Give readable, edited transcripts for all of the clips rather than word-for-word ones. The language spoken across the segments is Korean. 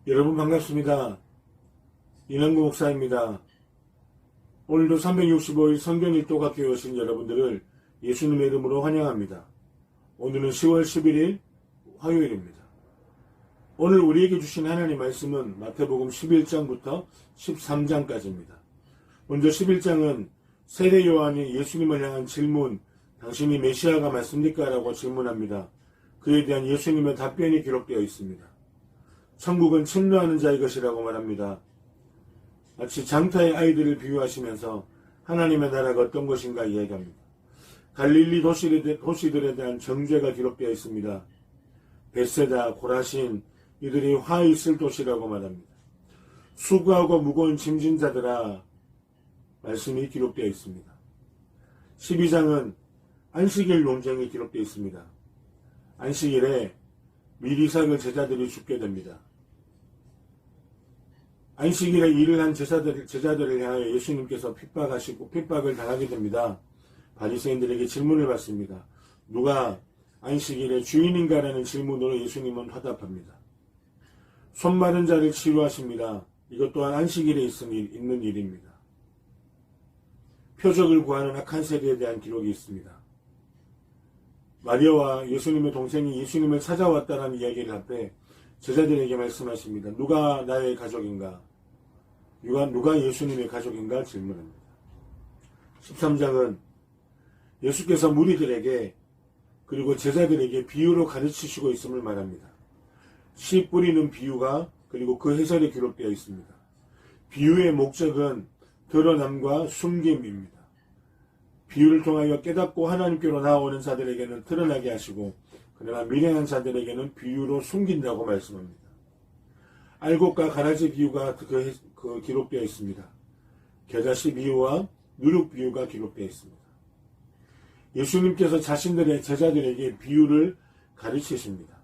여러분 반갑습니다. 이남구 목사입니다. 오늘도 365일 성경 일독학교에 오신 여러분들을 예수님의 이름으로 환영합니다. 오늘은 10월 11일 화요일입니다. 오늘 우리에게 주신 하나님 말씀은 마태복음 11장부터 13장까지입니다. 먼저 11장은 세례 요한이 예수님을 향한 질문, 당신이 메시아가 맞습니까? 라고 질문합니다. 그에 대한 예수님의 답변이 기록되어 있습니다. 천국은 침노하는 자의 것이라고 말합니다. 마치 장타의 아이들을 비유하시면서 하나님의 나라가 어떤 것인가 이야기합니다. 갈릴리 도시들에 대한 정죄가 기록되어 있습니다. 벳세다, 고라신, 이들이 화 있을 도시라고 말합니다. 수고하고 무거운 짐진 자들아, 말씀이 기록되어 있습니다. 12장은 안식일 논쟁이 기록되어 있습니다. 안식일에 미리 삭을 제자들이 죽게 됩니다. 안식일에 일을 한 제자들을 향하여 예수님께서 핍박을 당하게 됩니다. 바리새인들에게 질문을 받습니다. 누가 안식일의 주인인가라는 질문으로 예수님은 화답합니다. 손 마른 자를 치유하십니다. 이것 또한 안식일에 있는 일입니다. 표적을 구하는 악한 세대에 대한 기록이 있습니다. 마리아와 예수님의 동생이 예수님을 찾아왔다는 이야기를 앞에 제자들에게 말씀하십니다. 누가 나의 가족인가? 누가 예수님의 가족인가? 질문합니다. 13장은 예수께서 무리들에게 그리고 제자들에게 비유로 가르치시고 있음을 말합니다. 씨 뿌리는 비유가 그리고 그 해설이 기록되어 있습니다. 비유의 목적은 드러남과 숨김입니다. 비유를 통하여 깨닫고 하나님께로 나아오는 자들에게는 드러나게 하시고 그러나 미련한 자들에게는 비유로 숨긴다고 말씀합니다. 알곡과 가라지 비유가 기록되어 있습니다. 겨자씨 비유와 누룩 비유가 기록되어 있습니다. 예수님께서 자신들의 제자들에게 비유를 가르치십니다.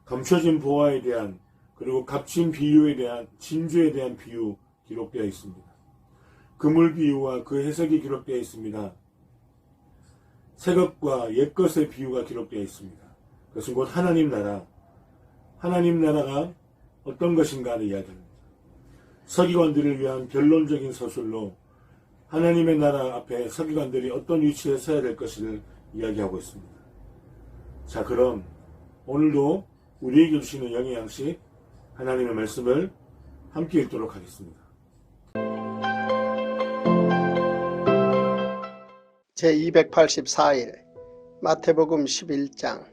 감춰진 보화에 대한 그리고 값진 비유에 대한 진주에 대한 비유 기록되어 있습니다. 그물 비유와 그 해석이 기록되어 있습니다. 새것과 옛것의 비유가 기록되어 있습니다. 그것은 곧 하나님 나라가 어떤 것인가를 이야기합니다. 서기관들을 위한 변론적인 서술로 하나님의 나라 앞에 서기관들이 어떤 위치에 서야 될 것을 이야기하고 있습니다. 자, 그럼 오늘도 우리에게 주시는 영의 양식 하나님의 말씀을 함께 읽도록 하겠습니다. 제284일 마태복음 11장.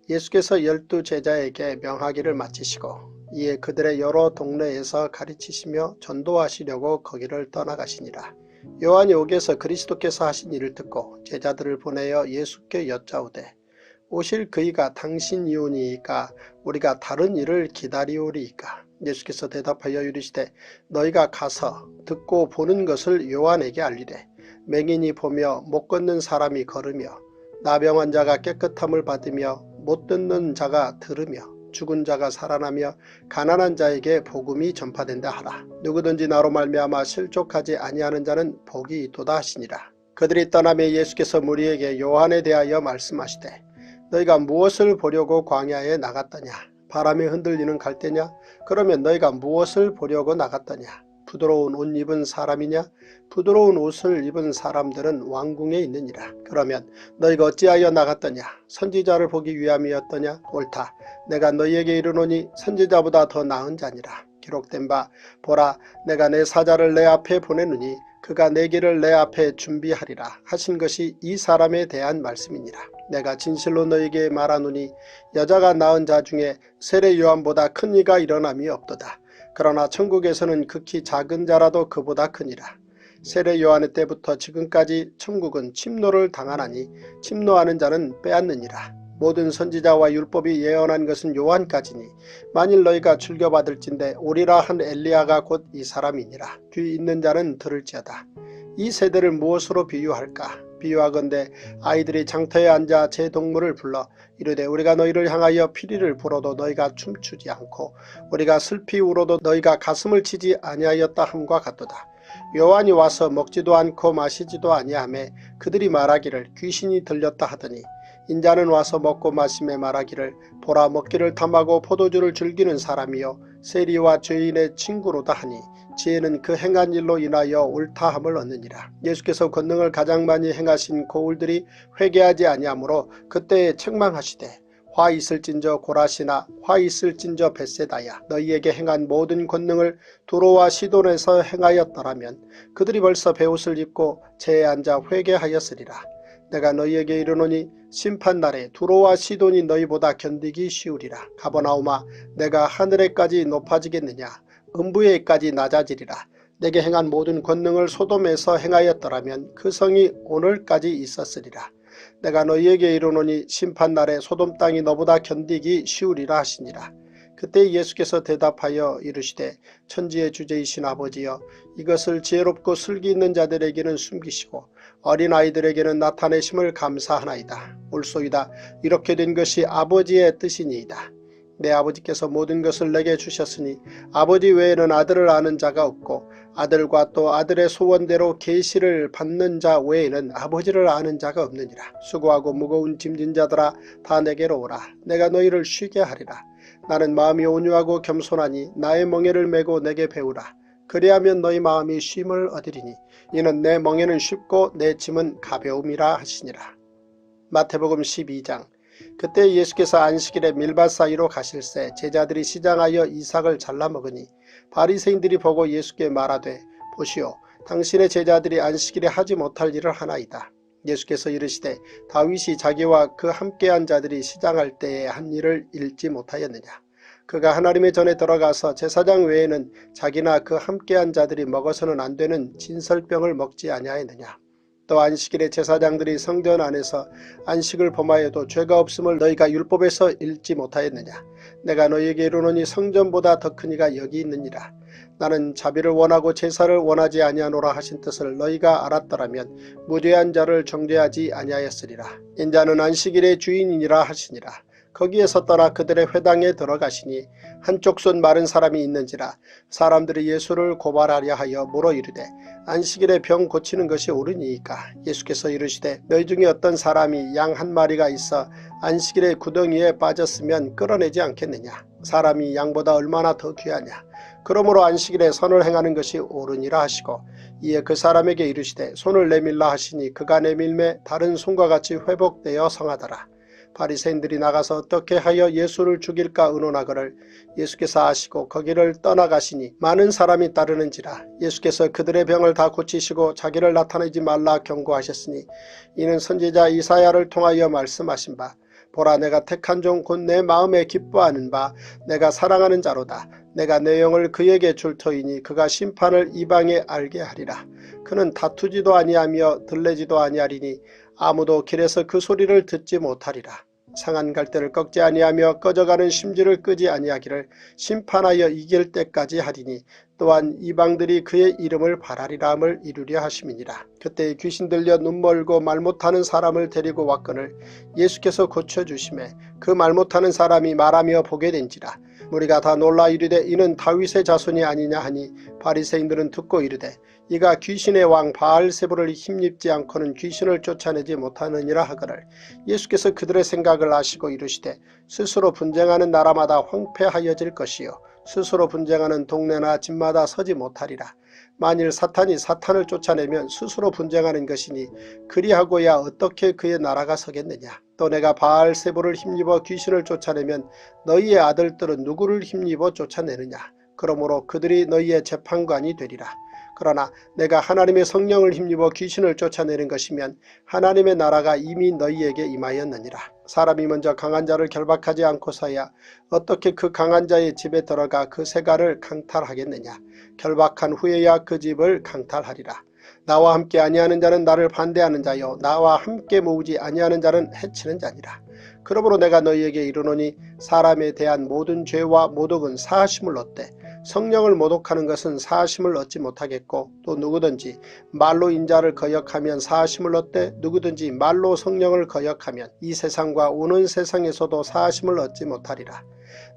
예수께서 12 제자에게 명하기를 마치시고 이에 그들의 여러 동네에서 가르치시며 전도하시려고 거기를 떠나가시니라. 요한이 옥에서 그리스도께서 하신 일을 듣고 제자들을 보내어 예수께 여짜오되 오실 그이가 당신이오니이까 우리가 다른 일을 기다리오리이까? 예수께서 대답하여 이르시되 너희가 가서 듣고 보는 것을 요한에게 알리되 맹인이 보며 못 걷는 사람이 걸으며 나병 환자가 깨끗함을 받으며 못 듣는 자가 들으며 죽은 자가 살아나며 가난한 자에게 복음이 전파된다 하라. 누구든지 나로 말미암아 실족하지 아니하는 자는 복이 있도다 하시니라. 그들이 떠나며 예수께서 무리에게 요한에 대하여 말씀하시되 너희가 무엇을 보려고 광야에 나갔더냐? 바람에 흔들리는 갈대냐? 그러면 너희가 무엇을 보려고 나갔더냐? 부드러운 옷 입은 사람이냐? 부드러운 옷을 입은 사람들은 왕궁에 있느니라. 그러면 너희가 어찌하여 나갔더냐? 선지자를 보기 위함이었더냐? 옳다. 내가 너희에게 이르노니 선지자보다 더 나은 자니라. 기록된 바 보라 내가 내 사자를 내 앞에 보내느니 그가 내 길을 내 앞에 준비하리라 하신 것이 이 사람에 대한 말씀이니라. 내가 진실로 너희에게 말하노니 여자가 낳은 자 중에 세례 요한보다 큰 이가 일어남이 없도다. 그러나 천국에서는 극히 작은 자라도 그보다 크니라. 세례 요한의 때부터 지금까지 천국은 침노를 당하나니 침노하는 자는 빼앗느니라. 모든 선지자와 율법이 예언한 것은 요한까지니 만일 너희가 즐겨받을진대 오리라 한 엘리야가 곧 이 사람이니라. 귀 있는 자는 들을지어다. 이 세대를 무엇으로 비유할까? 비유하건대 아이들이 장터에 앉아 제 동물을 불러 이르되 우리가 너희를 향하여 피리를 불어도 너희가 춤추지 않고 우리가 슬피 울어도 너희가 가슴을 치지 아니하였다 함과 같도다. 요한이 와서 먹지도 않고 마시지도 아니하매 그들이 말하기를 귀신이 들렸다 하더니 인자는 와서 먹고 마시며 말하기를 보라 먹기를 탐하고 포도주를 즐기는 사람이요 세리와 죄인의 친구로다 하니 지혜는 그 행한 일로 인하여 옳다함을 얻느니라. 예수께서 권능을 가장 많이 행하신 고울들이 회개하지 아니하므로 그때에 책망하시되 화 있을진저 고라시나 화 있을진저 벳세다야 너희에게 행한 모든 권능을 두로와 시돈에서 행하였더라면 그들이 벌써 베옷을 입고 재에 앉아 회개하였으리라. 내가 너희에게 이르노니 심판날에 두로와 시돈이 너희보다 견디기 쉬우리라. 가버나움아 내가 하늘에까지 높아지겠느냐 음부에까지 낮아지리라. 내게 행한 모든 권능을 소돔에서 행하였더라면 그 성이 오늘까지 있었으리라. 내가 너희에게 이르노니 심판날에 소돔 땅이 너보다 견디기 쉬우리라 하시니라. 그때 예수께서 대답하여 이르시되 천지의 주제이신 아버지여 이것을 지혜롭고 슬기 있는 자들에게는 숨기시고 어린아이들에게는 나타내심을 감사하나이다. 옳소이다. 이렇게 된 것이 아버지의 뜻이니이다. 내 아버지께서 모든 것을 내게 주셨으니 아버지 외에는 아들을 아는 자가 없고 아들과 또 아들의 소원대로 계시를 받는 자 외에는 아버지를 아는 자가 없느니라. 수고하고 무거운 짐진 자들아 다 내게로 오라. 내가 너희를 쉬게 하리라. 나는 마음이 온유하고 겸손하니 나의 멍에를 메고 내게 배우라. 그리하면 너희 마음이 쉼을 얻으리니 이는 내 멍에는 쉽고 내 짐은 가벼움이라 하시니라. 마태복음 12장. 그때 예수께서 안식일에 밀밭 사이로 가실새 제자들이 시장하여 이삭을 잘라 먹으니 바리새인들이 보고 예수께 말하되 보시오 당신의 제자들이 안식일에 하지 못할 일을 하나이다. 예수께서 이르시되 다윗이 자기와 그 함께한 자들이 시장할 때에 한 일을 읽지 못하였느냐. 그가 하나님의 전에 들어가서 제사장 외에는 자기나 그 함께한 자들이 먹어서는 안 되는 진설병을 먹지 아니하였느냐. 또 안식일에 제사장들이 성전 안에서 안식을 범하여도 죄가 없음을 너희가 율법에서 읽지 못하였느냐. 내가 너희에게 이르노니 성전보다 더 큰 이가 여기 있느니라. 나는 자비를 원하고 제사를 원하지 아니하노라 하신 뜻을 너희가 알았더라면 무죄한 자를 정죄하지 아니하였으리라. 인자는 안식일의 주인이니라 하시니라. 거기에서 떠나 그들의 회당에 들어가시니 한쪽 손 마른 사람이 있는지라. 사람들이 예수를 고발하려 하여 물어 이르되 안식일에 병 고치는 것이 옳으니이까. 예수께서 이르시되 너희 중에 어떤 사람이 양 한 마리가 있어 안식일에 구덩이에 빠졌으면 끌어내지 않겠느냐. 사람이 양보다 얼마나 더 귀하냐. 그러므로 안식일에 선을 행하는 것이 옳으니라 하시고 이에 그 사람에게 이르시되 손을 내밀라 하시니 그가 내밀매 다른 손과 같이 회복되어 성하더라. 바리새인들이 나가서 어떻게 하여 예수를 죽일까 의논하거늘 예수께서 아시고 거기를 떠나가시니 많은 사람이 따르는지라. 예수께서 그들의 병을 다 고치시고 자기를 나타내지 말라 경고하셨으니 이는 선지자 이사야를 통하여 말씀하신 바 보라 내가 택한 종 곧 내 마음에 기뻐하는 바 내가 사랑하는 자로다. 내가 내 영을 그에게 줄 터이니 그가 심판을 이방에 알게 하리라. 그는 다투지도 아니하며 들레지도 아니하리니 아무도 길에서 그 소리를 듣지 못하리라. 상한 갈대를 꺾지 아니하며 꺼져가는 심지를 끄지 아니하기를 심판하여 이길 때까지 하리니 또한 이방들이 그의 이름을 바라리라함을 이루려 하심이니라. 그때 귀신 들려 눈 멀고 말 못하는 사람을 데리고 왔거늘 예수께서 고쳐주심에 그 말 못하는 사람이 말하며 보게 된지라. 무리가 다 놀라 이르되 이는 다윗의 자손이 아니냐 하니 바리새인들은 듣고 이르되 이가 귀신의 왕 바알세불을 힘입지 않고는 귀신을 쫓아내지 못하느니라 하거늘 예수께서 그들의 생각을 아시고 이르시되 스스로 분쟁하는 나라마다 황폐하여질 것이요 스스로 분쟁하는 동네나 집마다 서지 못하리라. 만일 사탄이 사탄을 쫓아내면 스스로 분쟁하는 것이니 그리하고야 어떻게 그의 나라가 서겠느냐. 또 내가 바알세불을 힘입어 귀신을 쫓아내면 너희의 아들들은 누구를 힘입어 쫓아내느냐. 그러므로 그들이 너희의 재판관이 되리라. 그러나 내가 하나님의 성령을 힘입어 귀신을 쫓아내는 것이면 하나님의 나라가 이미 너희에게 임하였느니라. 사람이 먼저 강한 자를 결박하지 않고서야 어떻게 그 강한 자의 집에 들어가 그 세가를 강탈하겠느냐. 결박한 후에야 그 집을 강탈하리라. 나와 함께 아니하는 자는 나를 반대하는 자요 나와 함께 모으지 아니하는 자는 해치는 자니라. 그러므로 내가 너희에게 이르노니 사람에 대한 모든 죄와 모독은 사하심을 얻되 성령을 모독하는 것은 사하심을 얻지 못하겠고 또 누구든지 말로 인자를 거역하면 사하심을 얻되 누구든지 말로 성령을 거역하면 이 세상과 오는 세상에서도 사하심을 얻지 못하리라.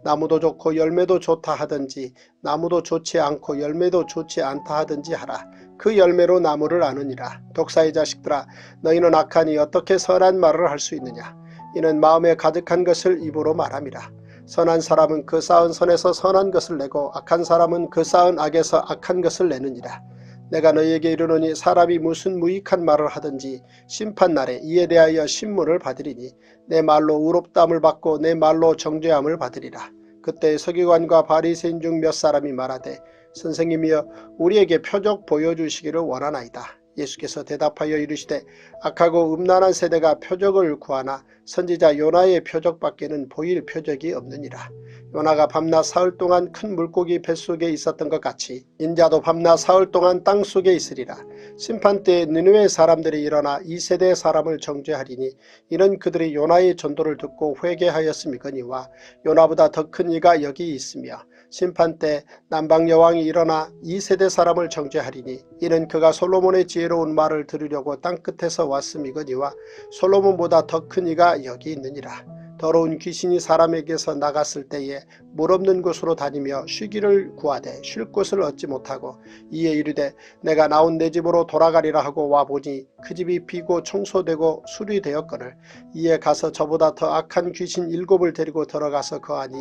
나무도 좋고 열매도 좋다 하든지 나무도 좋지 않고 열매도 좋지 않다 하든지 하라. 그 열매로 나무를 아느니라. 독사의 자식들아 너희는 악하니 어떻게 선한 말을 할 수 있느냐. 이는 마음에 가득한 것을 입으로 말함이라. 선한 사람은 그 쌓은 선에서 선한 것을 내고 악한 사람은 그 쌓은 악에서 악한 것을 내느니라. 내가 너희에게 이르노니 사람이 무슨 무익한 말을 하든지 심판날에 이에 대하여 신문을 받으리니 내 말로 의롭다함을 받고 내 말로 정죄함을 받으리라. 그때 서기관과 바리새인 중 몇 사람이 말하되 선생님이여 우리에게 표적 보여주시기를 원하나이다. 예수께서 대답하여 이르시되 악하고 음란한 세대가 표적을 구하나 선지자 요나의 표적밖에는 보일 표적이 없느니라. 요나가 밤낮 사흘 동안 큰 물고기 뱃속에 있었던 것 같이 인자도 밤낮 사흘 동안 땅속에 있으리라. 심판때에 느느웨 사람들이 일어나 이 세대의 사람을 정죄하리니 이는 그들이 요나의 전도를 듣고 회개하였음이거니와 요나보다 더 큰 이가 여기 있으며 심판때 남방여왕이 일어나 이 세대 사람을 정죄하리니 이는 그가 솔로몬의 지혜로운 말을 들으려고 땅끝에서 왔음이거니와 솔로몬보다 더 큰 이가 여기 있느니라. 더러운 귀신이 사람에게서 나갔을 때에 물 없는 곳으로 다니며 쉬기를 구하되 쉴 곳을 얻지 못하고 이에 이르되 내가 나온 내 집으로 돌아가리라 하고 와보니 그 집이 비고 청소되고 수리되었거늘 이에 가서 저보다 더 악한 귀신 7을 데리고 들어가서 거하니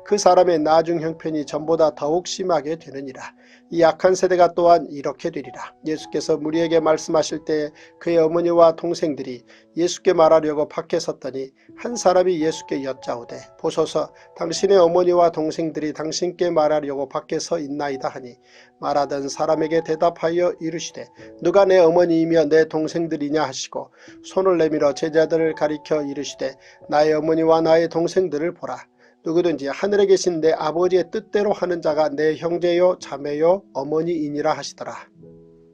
그 사람의 나중 형편이 전보다 더욱 심하게 되느니라. 이 악한 세대가 또한 이렇게 되리라. 예수께서 무리에게 말씀하실 때에 그의 어머니와 동생들이 예수께 말하려고 밖에 섰더니 한 사람이 예수께 여짜오되 보소서 당신의 어머니와 동생들이 당신께 말하려고 밖에 서 있나이다 하니 말하던 사람에게 대답하여 이르시되 누가 내 어머니이며 내 동생들이냐 하시고 손을 내밀어 제자들을 가리켜 이르시되 나의 어머니와 나의 동생들을 보라. 누구든지 하늘에 계신 내 아버지의 뜻대로 하는 자가 내 형제요 자매요 어머니이니라 하시더라.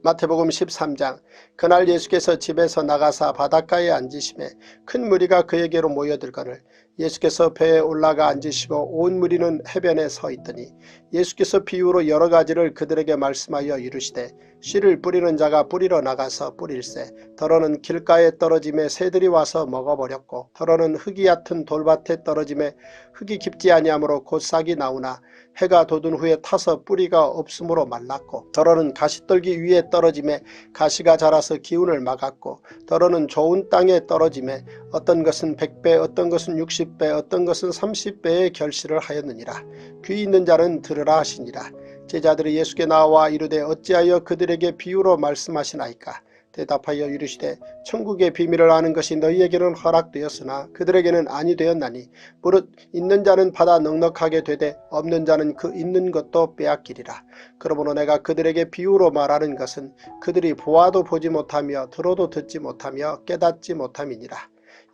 마태복음 13장. 그날 예수께서 집에서 나가사 바닷가에 앉으심에 큰 무리가 그에게로 모여들거늘 예수께서 배에 올라가 앉으시고 온 무리는 해변에 서 있더니 예수께서 비유로 여러 가지를 그들에게 말씀하여 이르시되 씨를 뿌리는 자가 뿌리러 나가서 뿌릴새 더러는 길가에 떨어짐에 새들이 와서 먹어버렸고 더러는 흙이 얕은 돌밭에 떨어짐에 흙이 깊지 아니하므로 곧 싹이 나오나 해가 돋은 후에 타서 뿌리가 없으므로 말랐고 더러는 가시떨기 위에 떨어짐에 가시가 자라서 기운을 막았고 더러는 좋은 땅에 떨어짐에 어떤 것은 100배 어떤 것은 60배 어떤 것은 30배의 결실을 하였느니라. 귀 있는 자는 들으라 하시니라. 제자들이 예수께 나와 이르되 어찌하여 그들에게 비유로 말씀하시나이까. 대답하여 이르시되 천국의 비밀을 아는 것이 너희에게는 허락되었으나 그들에게는 아니 되었나니 무릇 있는 자는 받아 넉넉하게 되되 없는 자는 그 있는 것도 빼앗기리라. 그러므로 내가 그들에게 비유로 말하는 것은 그들이 보아도 보지 못하며 들어도 듣지 못하며 깨닫지 못함이니라.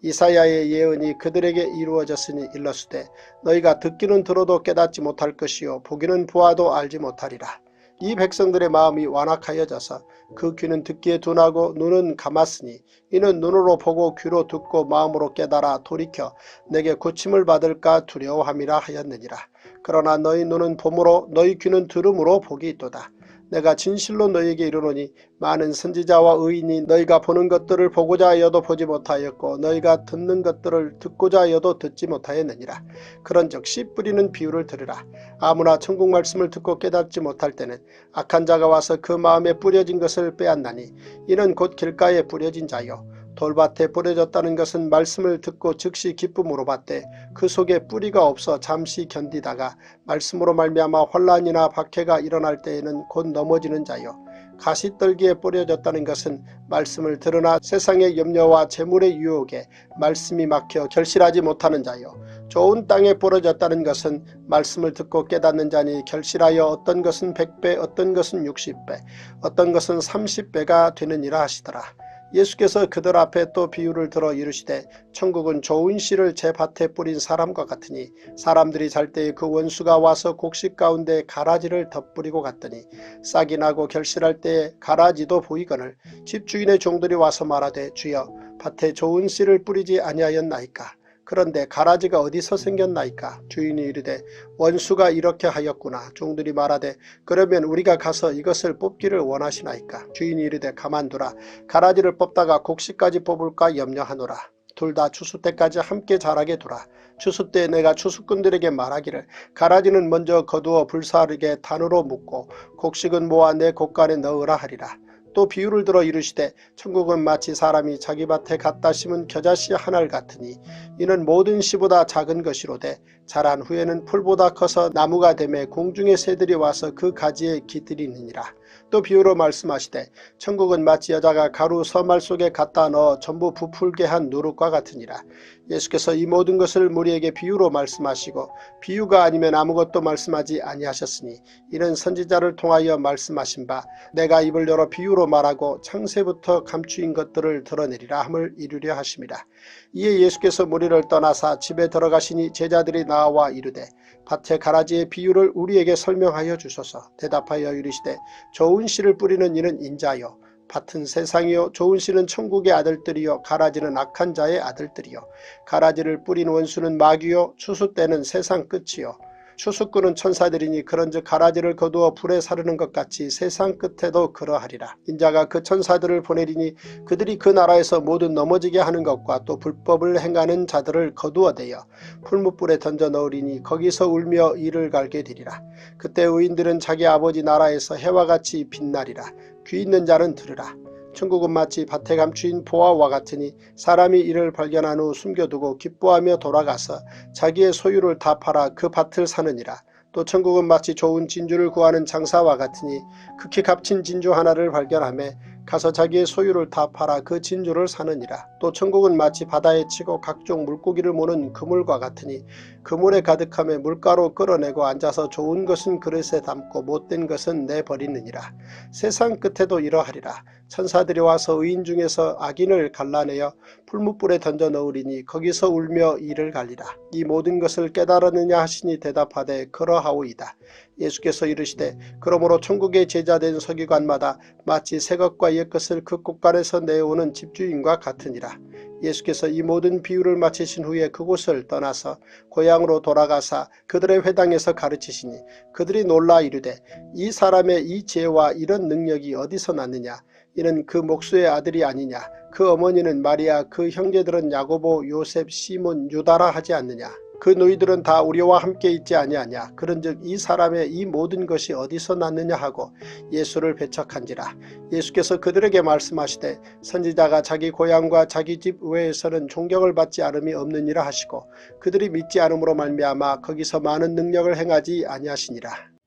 이사야의 예언이 그들에게 이루어졌으니 일러스되 너희가 듣기는 들어도 깨닫지 못할 것이요 보기는 보아도 알지 못하리라. 이 백성들의 마음이 완악하여져서 그 귀는 듣기에 둔하고 눈은 감았으니 이는 눈으로 보고 귀로 듣고 마음으로 깨달아 돌이켜 내게 고침을 받을까 두려워함이라 하였느니라. 그러나 너희 눈은 봄으로 너희 귀는 들음으로 복이 있도다. 내가 진실로 너희에게 이르노니 많은 선지자와 의인이 너희가 보는 것들을 보고자 하여도 보지 못하였고 너희가 듣는 것들을 듣고자 하여도 듣지 못하였느니라. 그런즉 씨 뿌리는 비유를 들으라. 아무나 천국 말씀을 듣고 깨닫지 못할 때는 악한 자가 와서 그 마음에 뿌려진 것을 빼앗나니 이는 곧 길가에 뿌려진 자요 돌밭에 뿌려졌다는 것은 말씀을 듣고 즉시 기쁨으로 받되 그 속에 뿌리가 없어 잠시 견디다가 말씀으로 말미암아 혼란이나 박해가 일어날 때에는 곧 넘어지는 자요 가시떨기에 뿌려졌다는 것은 말씀을 들으나 세상의 염려와 재물의 유혹에 말씀이 막혀 결실하지 못하는 자요 좋은 땅에 뿌려졌다는 것은 말씀을 듣고 깨닫는 자니 결실하여 어떤 것은 100배 어떤 것은 60배 어떤 것은 30배가 되느니라 하시더라. 예수께서 그들 앞에 또 비유를 들어 이르시되 천국은 좋은 씨를 제 밭에 뿌린 사람과 같으니 사람들이 잘 때에 그 원수가 와서 곡식 가운데 가라지를 덧뿌리고 갔더니 싹이 나고 결실할 때에 가라지도 보이거늘 집주인의 종들이 와서 말하되 주여 밭에 좋은 씨를 뿌리지 아니하였나이까. 그런데 가라지가 어디서 생겼나이까. 주인이 이르되 원수가 이렇게 하였구나. 종들이 말하되 그러면 우리가 가서 이것을 뽑기를 원하시나이까. 주인이 이르되 가만두라. 가라지를 뽑다가 곡식까지 뽑을까 염려하노라. 둘 다 추수 때까지 함께 자라게 두라. 추수 때 내가 추수꾼들에게 말하기를 가라지는 먼저 거두어 불사르게 단으로 묶고 곡식은 모아 내 곡간에 넣으라 하리라. 또 비유를 들어 이르시되 천국은 마치 사람이 자기 밭에 갖다 심은 겨자씨 하나를 같으니 이는 모든 씨보다 작은 것이로되 자란 후에는 풀보다 커서 나무가 되매 공중의 새들이 와서 그 가지에 깃들이느니라. 또 비유로 말씀하시되 천국은 마치 여자가 가루 서말 속에 갖다 넣어 전부 부풀게 한 누룩과 같으니라. 예수께서 이 모든 것을 무리에게 비유로 말씀하시고 비유가 아니면 아무것도 말씀하지 아니하셨으니 이는 선지자를 통하여 말씀하신 바 내가 입을 열어 비유로 말하고 창세부터 감추인 것들을 드러내리라 함을 이루려 하심이라. 이에 예수께서 무리를 떠나사 집에 들어가시니 제자들이 나와 이르되 밭의 가라지의 비유를 우리에게 설명하여 주소서. 대답하여 이르시되 좋은 씨를 뿌리는 이는 인자요 밭은 세상이요 좋은 씨는 천국의 아들들이요 가라지는 악한 자의 아들들이요 가라지를 뿌린 원수는 마귀요 추수 때는 세상 끝이요 추수꾼은 천사들이니 그런즉 가라지를 거두어 불에 사르는 것 같이 세상 끝에도 그러하리라. 인자가 그 천사들을 보내리니 그들이 그 나라에서 모두 넘어지게 하는 것과 또 불법을 행하는 자들을 거두어대어 풀무불에 던져 넣으리니 거기서 울며 이를 갈게 되리라. 그때 의인들은 자기 아버지 나라에서 해와 같이 빛나리라. 귀 있는 자는 들으라. 천국은 마치 밭에 감추인 보화와 같으니 사람이 이를 발견한 후 숨겨두고 기뻐하며 돌아가서 자기의 소유를 다 팔아 그 밭을 사느니라. 또 천국은 마치 좋은 진주를 구하는 장사와 같으니 극히 값진 진주 하나를 발견하매 가서 자기의 소유를 다 팔아 그 진주를 사느니라. 또 천국은 마치 바다에 치고 각종 물고기를 모는 그물과 같으니 그물에 가득함에 물가로 끌어내고 앉아서 좋은 것은 그릇에 담고 못된 것은 내버리느니라. 세상 끝에도 이러하리라. 천사들이 와서 의인 중에서 악인을 갈라내어 풀무불에 던져 넣으리니 거기서 울며 이를 갈리라. 이 모든 것을 깨달았느냐 하시니 대답하되 그러하오이다. 예수께서 이르시되 그러므로 천국의 제자된 서기관마다 마치 새것과 옛것을 그 곳간에서 내어오는 집주인과 같으니라. 예수께서 이 모든 비유를 마치신 후에 그곳을 떠나서 고향으로 돌아가사 그들의 회당에서 가르치시니 그들이 놀라 이르되 이 사람의 이 지혜와 이런 능력이 어디서 났느냐. 이는 그 목수의 아들이 아니냐. 그 어머니는 마리아, 그 형제들은 야고보, 요셉, 시몬, 유다라 하지 않느냐. 그 너희들은 다 우리와 함께 있지 아니하냐. 그런즉 이 사람의 이 모든 것이 어디서 났느냐 하고 예수를 배척한지라. 예수께서 그들에게 말씀하시되 선지자가 자기 고향과 자기 집 외에서는 존경을 받지 않음이 없느니라 하시고 그들이 믿지 않음으로 말미암아 거기서 많은 능력을 행하지 아니하시니라.